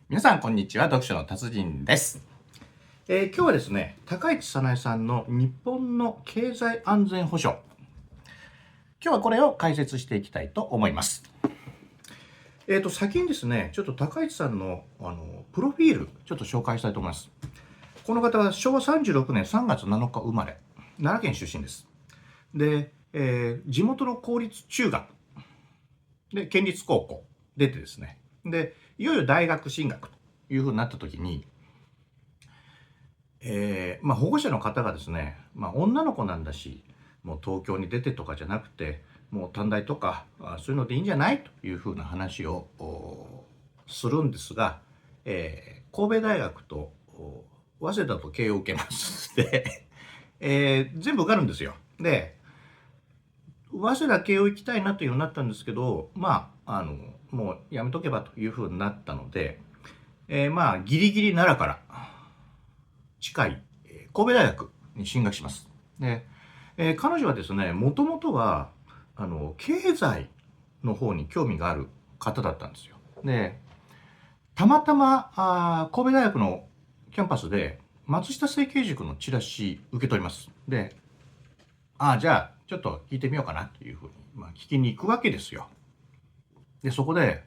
皆さん、こんにちは。読書の達人です。今日はですね、高市早苗さんの日本の経済安全保障。今日はこれを解説していきたいと思います。先にですね、ちょっと高市さんの、プロフィール、ちょっと紹介したいと思います。この方は昭和36年3月7日生まれ、奈良県出身です。で、地元の公立中学で県立高校出てですね、で、いよいよ大学進学というふうになった時に、保護者の方がですね、女の子なんだし、もう東京に出てとかじゃなくて、もう短大とかそういうのでいいんじゃないというふうな話をするんですが、神戸大学と早稲田と慶応を受けます。で、全部受かるんですよ。で、早稲田慶応行きたいなというふうになったんですけど、もうやめとけばというふうになったので、ギリギリ奈良から近い神戸大学に進学します。で、彼女はですね、もともとは経済の方に興味がある方だったんですよ。で、たまたま神戸大学のキャンパスで松下政経塾のチラシ受け取ります。で、じゃあちょっと聞いてみようかなというふうに、聞きに行くわけですよ。で、そこで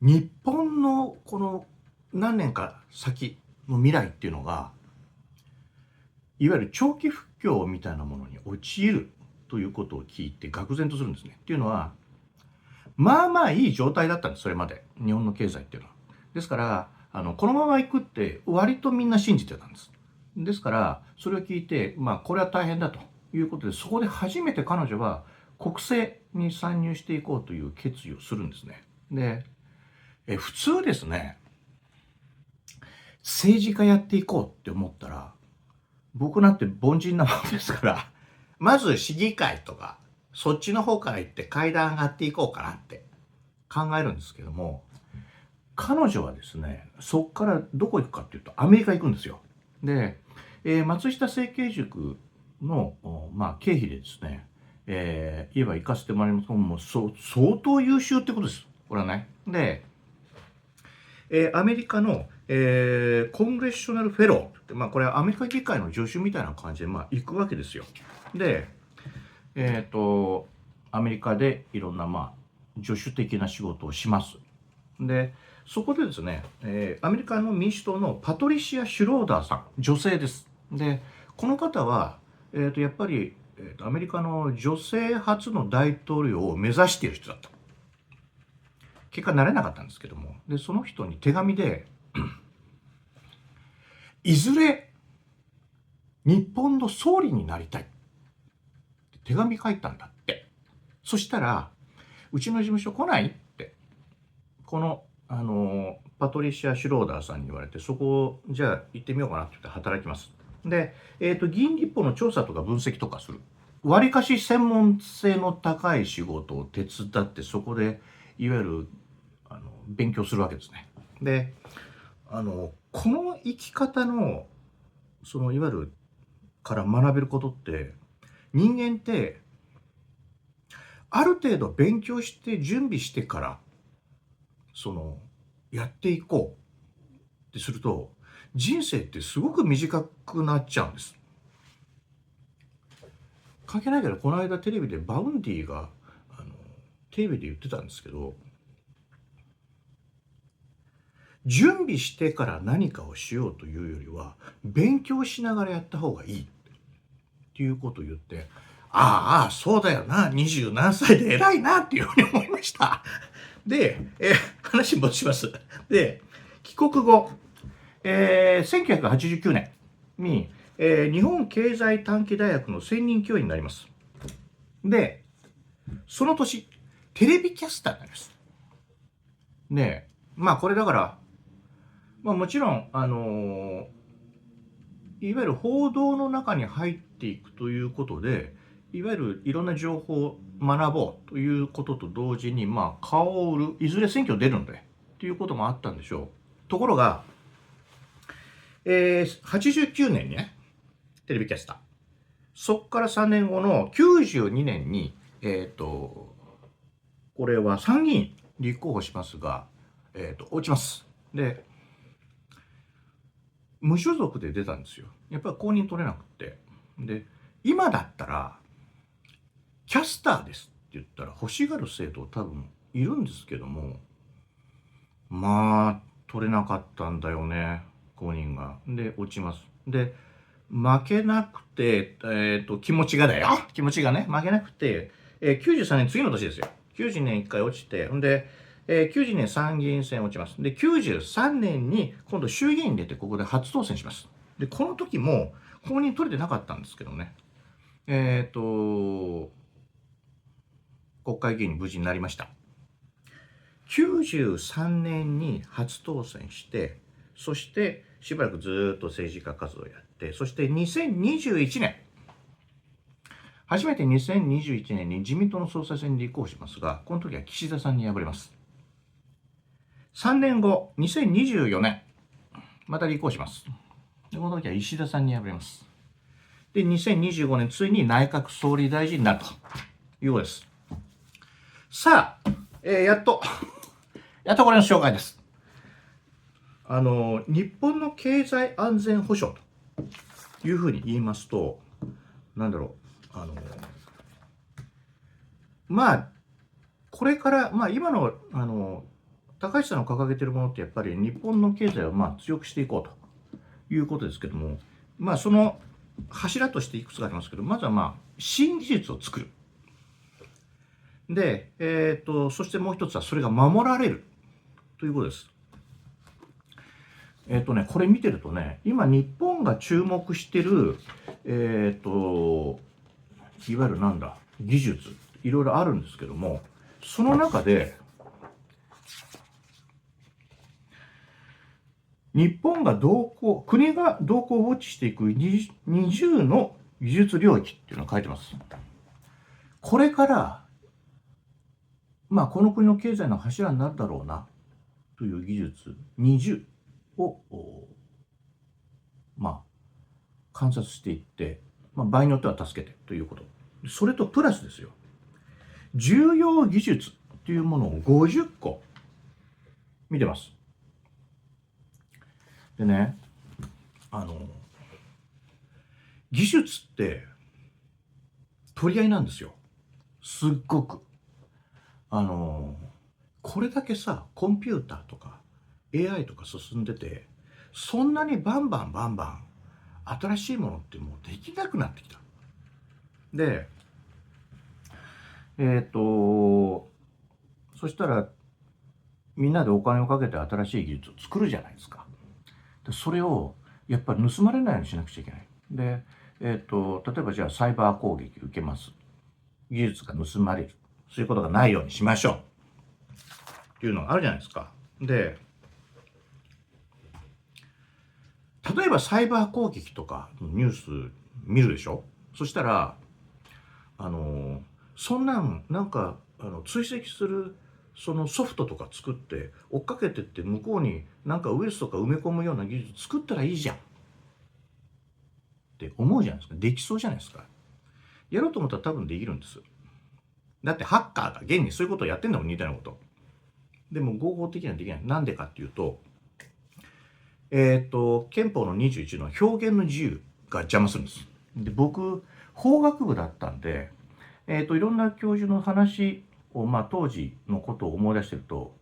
日本のこの何年か先の未来っていうのが、いわゆる長期不況みたいなものに陥るということを聞いて愕然とするんですね。っていうのは、いい状態だったんです、それまで。日本の経済っていうのは。ですから、このまま行くって割とみんな信じてたんです。ですから、それを聞いて、これは大変だということで、そこで初めて彼女は国政に参入していこうという決意をするんですね。で、普通ですね、政治家やっていこうって思ったら、僕なんて凡人なものですから、まず市議会とか、そっちの方から行って階段上がっていこうかなって考えるんですけども、彼女はですね、そっからどこ行くかっていうと、アメリカ行くんですよ。で、松下政経塾の、経費でですね、言えば行かせてもらいますと、もう相当優秀ってことです。これはね。で、アメリカの、コングレッショナルフェローって、これはアメリカ議会の助手みたいな感じで、行くわけですよ。で、アメリカでいろんな、助手的な仕事をします。で、そこでですね、アメリカの民主党のパトリシア・シュローダーさん、女性です。で、この方は、やっぱり、アメリカの女性初の大統領を目指している人だった。結果なれなかったんですけども、で、その人に手紙で、いずれ日本の総理になりたいって手紙書いたんだって。そしたら、うちの事務所来ないって、この、パトリシア・シュローダーさんに言われて、そこを、じゃあ行ってみようかなって言って働きます。で、議員立法の調査とか分析とかする。わりかし専門性の高い仕事を手伝って、そこで、いわゆる、勉強するわけですね。で、この生き方の、いわゆる、から学べることって、人間って、ある程度勉強して準備してから、やっていこうってすると、人生ってすごく短くなっちゃうんです。関係ないけど、この間テレビでバウンディが、テレビで言ってたんですけど、準備してから何かをしようというよりは、勉強しながらやった方がいいっていうことを言って、そうだよな、20何歳で偉いなっていうふうに思いました。で、話戻します。で、帰国後、1989年に、日本経済短期大学の専任教員になります。で、その年、テレビキャスターになります。で、これだから、もちろん、いわゆる報道の中に入っていくということで、いわゆるいろんな情報を学ぼうということと同時に、顔を売る、いずれ選挙出るので、ということもあったんでしょう。ところが、89年にね、テレビキャスター。そっから3年後の92年に、これは参議院立候補しますが、落ちます。で、無所属で出たんですよ。やっぱり公認取れなくて。で、今だったら、キャスターですって言ったら欲しがる生徒多分いるんですけども、まあ、取れなかったんだよね、公認が。で、落ちます。で、負けなくて、気持ちがだよ。気持ちがね、負けなくて、93年、次の年ですよ。90年1回落ちて、んで、90年参議院選落ちます。で、93年に今度衆議院に出て、ここで初当選します。で、この時も公認取れてなかったんですけどね。国会議員に無事になりました。93年に初当選して、そしてしばらくずっと政治家活動をやって、そして2021年、初めて2021年に自民党の総裁選に立候補しますが、この時は岸田さんに敗れます。3年後、2024年、また立候補します。で、この時は石田さんに敗れます。で、2025年、ついに内閣総理大臣になるということです。さあ、やっとこれの紹介です。日本の経済安全保障というふうに言いますと、なんだろう、まあ、これから、まあ、今の、高橋さんの掲げているものってやっぱり日本の経済をまあ強くしていこうということですけども、まあその柱としていくつかありますけど、まずはまあ新技術を作る。で、そしてもう一つはそれが守られるということです。これ見てるとね、今日本が注目してる、いわゆるなんだ、技術、いろいろあるんですけども、その中で、日本が国が動向をウォッチしていく20の技術領域っていうのを書いてます。これから、まあ、この国の経済の柱になるだろうな、という技術20を、まあ、観察していって、まあ、場合によっては助けてということ。それとプラスですよ。重要技術というものを50個見てます。でね、技術って取り合いなんですよ。すっごく。これだけさ、コンピューターとか AI とか進んでて、そんなにバンバン新しいものってもうできなくなってきた。で、そしたらみんなでお金をかけて新しい技術を作るじゃないですか。でそれをやっぱり盗まれないようにしなくちゃいけない。で、例えばじゃあサイバー攻撃受けます。技術が盗まれる。そういうことがないようにしましょう。っていうのがあるじゃないですか。で、例えばサイバー攻撃とかのニュース見るでしょ。そしたら、そんなんなんか追跡するそのソフトとか作って追っかけてって向こうになんかウイルスとか埋め込むような技術作ったらいいじゃんって思うじゃないですか。できそうじゃないですか。やろうと思ったら多分できるんです。だってハッカーが現にそういうことをやってんだもん、似たようなこと。でも合法的にはできない。なんでかっていうと、憲法の21の表現の自由が邪魔するんです。で、僕、法学部だったんで、いろんな教授の話を、まあ、当時のことを思い出してると、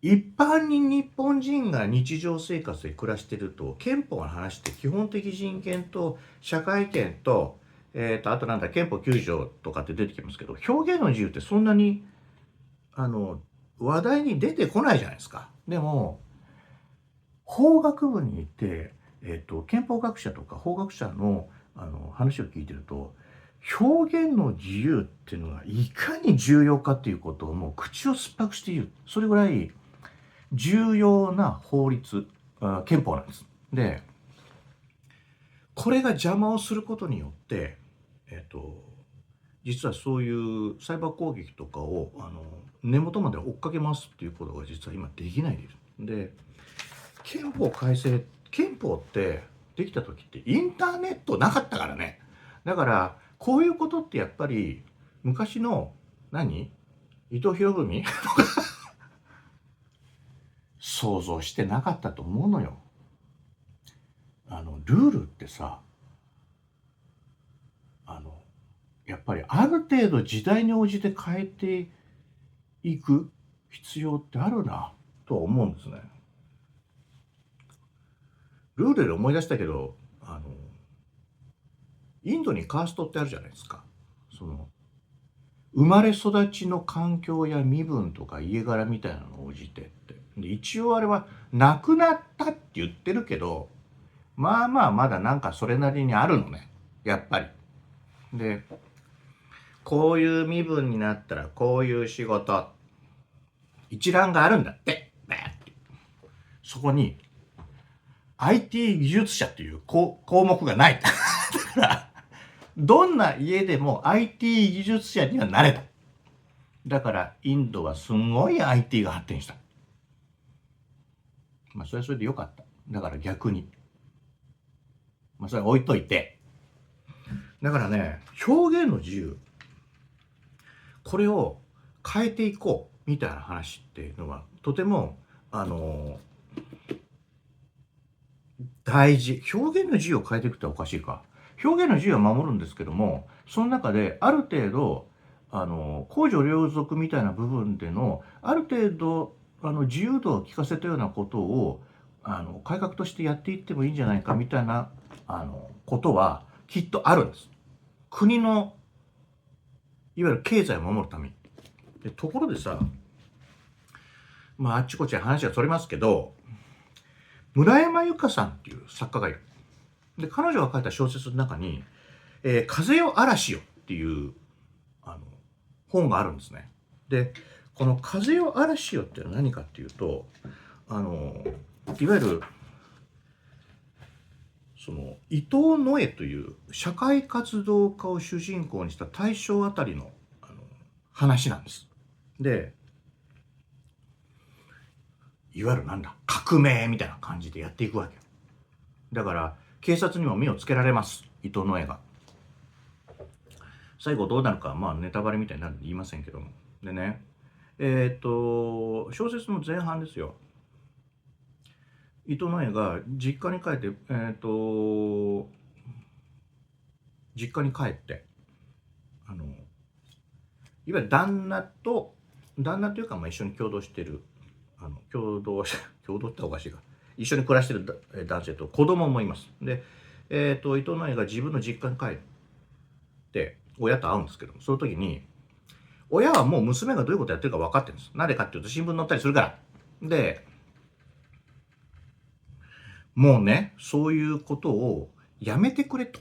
一般に日本人が日常生活で暮らしてると、憲法の話って基本的人権と社会権と、あとなんだ、憲法9条とかって出てきますけど、表現の自由ってそんなに、話題に出てこないじゃないですか。でも、法学部にいて、憲法学者とか法学者の、話を聞いてると、表現の自由っていうのがいかに重要かっていうことをもう口を酸っぱくして言う。それぐらい重要な法律、憲法なんです。で、これが邪魔をすることによって、実はそういうサイバー攻撃とかを根元まで追っかけますっていうことが実は今できないでいる。で、憲法改正、憲法ってできた時ってインターネットなかったからね。だからこういうことってやっぱり昔の伊藤博文想像してなかったと思うのよ。ルールってさ、やっぱりある程度時代に応じて変えていく必要ってあるなとは思うんですね。ルールで思い出したけど、インドにカーストってあるじゃないですか。その生まれ育ちの環境や身分とか家柄みたいなのを応じてって。で、一応あれはなくなったって言ってるけど、まあまあまだなんかそれなりにあるのね。やっぱり。で、こういう身分になったらこういう仕事、一覧があるんだって。そこに IT 技術者っていう項目がない。だから、どんな家でも IT 技術者にはなれた。だからインドはすごい IT が発展した。まあそれはそれでよかった。だから逆に。まあそれは置いといて。だからね、表現の自由。これを変えていこうみたいな話っていうのはとても大事。表現の自由を変えていくっておかしいか。表現の自由は守るんですけども、その中である程度公序良俗みたいな部分でのある程度自由度を利かせたようなことを改革としてやっていってもいいんじゃないかみたいなことはきっとあるんです。国のいわゆる経済を守るために。でところでさ、まああっちこっち話がそれますけど、村山由佳さんっていう作家がいる。で彼女が書いた小説の中に「風よ嵐よ」っていう本があるんですね。でこの「風よ嵐よ」っていうのは何かっていうといわゆるその伊藤野枝という社会活動家を主人公にした大正あたりの話なんです。でいわゆるなんだ革命みたいな感じでやっていくわけよ。だから警察にも目をつけられます、伊藤野枝が。最後どうなるかまあネタバレみたいになるんで言いませんけども。でね小説の前半ですよ。伊藤野枝が実家に帰って実家に帰っていわゆる旦那というかまあ一緒に共同してる共同っておかしいか、一緒に暮らしてる男性と子供もいます。で伊藤野枝が自分の実家に帰って親と会うんですけども、その時に親はもう娘がどういうことやってるか分かってるんです。なぜかっていうと新聞載ったりするから。でもうねそういうことをやめてくれと。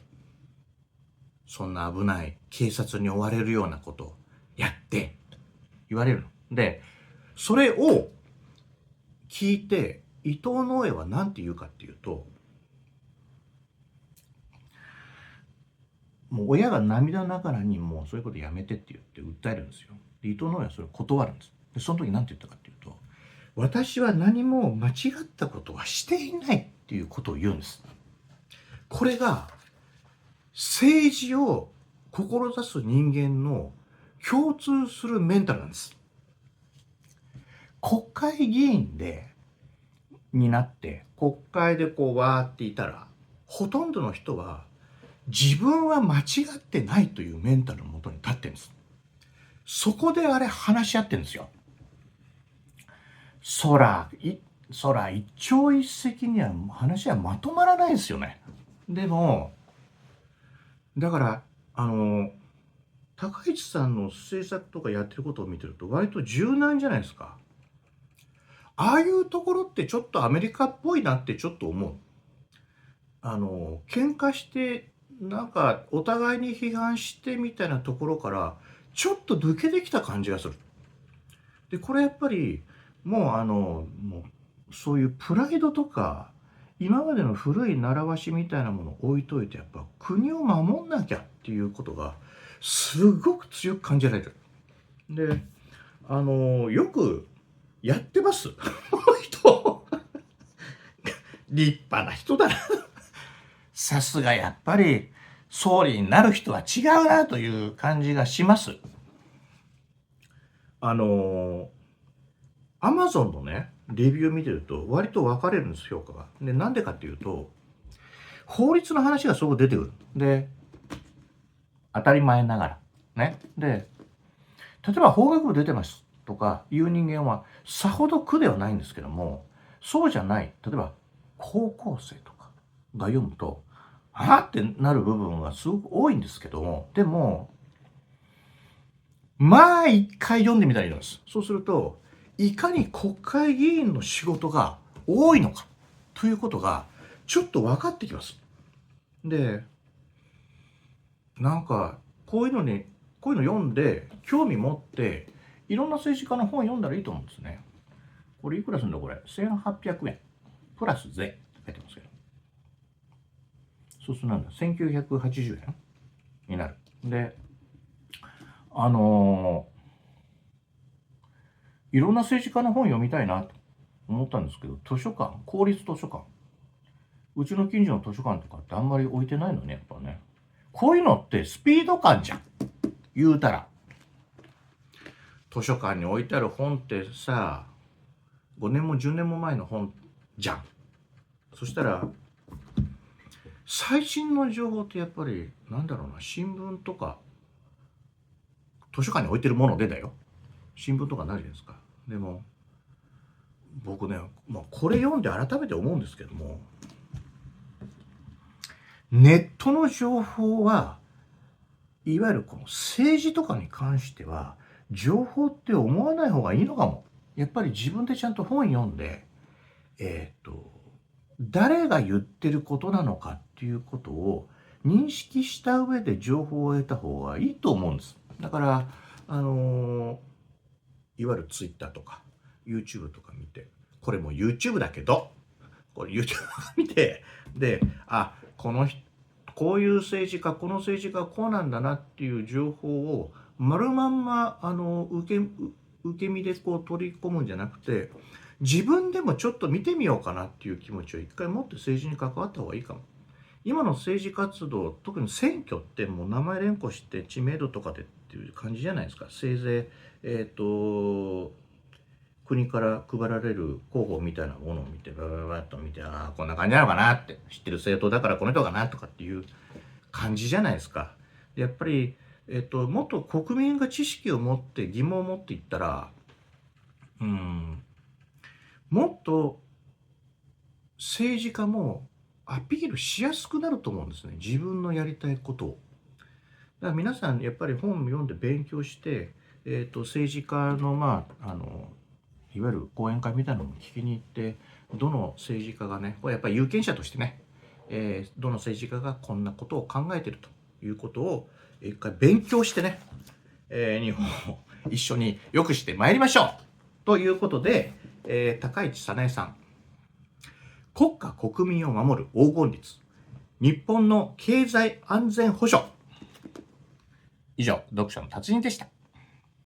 そんな危ない警察に追われるようなことをやって言われるの。でそれを聞いて伊藤野枝は何て言うかっていうと、もう親が涙ながらにもうそういうことやめてって言って訴えるんですよ。で伊藤野枝はそれを断るんです。でその時何て言ったかっていうと、私は何も間違ったことはしていないっていうことを言うんです。これが政治を志す人間の共通するメンタルなんです。国会議員になって国会でこうわーっていたら、ほとんどの人は自分は間違ってないというメンタルのもとに立ってるんです。そこであれ話し合ってるんですよ。そら一朝一夕には話はまとまらないですよね。でもだから高市さんの政策とかやってることを見てると割と柔軟じゃないですか。ああいうところってちょっとアメリカっぽいなってちょっと思う。喧嘩してなんかお互いに批判してみたいなところからちょっと抜けてきた感じがする。でこれやっぱりもうそういうプライドとか今までの古い習わしみたいなものを置いといて、やっぱ国を守んなきゃっていうことがすごく強く感じられる。でよくやってますこの人立派な人だなさすがやっぱり総理になる人は違うなという感じがします。あのアマゾンのね、レビュー見てると割と分かれるんです、評価が。で、なんでかっていうと、法律の話がすごく出てくる。で、当たり前ながら。ね。で、例えば法学部出てますとかいう人間はさほど苦ではないんですけども、そうじゃない、例えば高校生とかが読むと、はぁってなる部分がすごく多いんですけども、でも、まあ一回読んでみたらいいんです。そうすると、いかに国会議員の仕事が多いのかということがちょっと分かってきます。で、なんかこういうの読んで興味持っていろんな政治家の本読んだらいいと思うんですね。これいくらするんだこれ。1800円。プラス税って書いてますけど。そうするとなんだ。1980円になる。で、いろんな政治家の本読みたいなと思ったんですけど、図書館、公立図書館。うちの近所の図書館とかってあんまり置いてないのね、やっぱね。こういうのってスピード感じゃん。言うたら。図書館に置いてある本ってさ、5年も10年も前の本じゃん。そしたら、最新の情報ってやっぱり、なんだろうな、新聞とか、図書館に置いてるものでだよ。新聞とかないじゃないですか。でも、僕ね、これ読んで改めて思うんですけども、ネットの情報はいわゆるこの政治とかに関しては情報って思わない方がいいのかも。やっぱり自分でちゃんと本読んで、誰が言ってることなのかっていうことを認識した上で情報を得た方がいいと思うんです。だから、いわゆる Twitter とか YouTube とか見て、これも YouTube だけど、これ YouTube 見て、で、こういう政治家、この政治家はこうなんだなっていう情報を丸まんま受け身でこう取り込むんじゃなくて、自分でもちょっと見てみようかなっていう気持ちを一回持って政治に関わった方がいいかも。今の政治活動、特に選挙ってもう名前連呼して知名度とかでっていう感じじゃないですか。せいぜい国から配られる候補みたいなものを見て、バババッと見て、こんな感じなのかなって、知ってる政党だからこの人かなとかっていう感じじゃないですか。やっぱり、もっと国民が知識を持って疑問を持っていったら、もっと政治家もアピールしやすくなると思うんですね。自分のやりたいことを。だから皆さんやっぱり本を読んで勉強して、政治家のいわゆる講演会みたいなのも聞きに行って、どの政治家がね、これやっぱり有権者としてね、どの政治家がこんなことを考えているということを一回勉強してね、日本を一緒に良くしてまいりましょうということで、高市早苗さん、国家国民を守る黄金律、日本の経済安全保障。以上、読書の達人でした。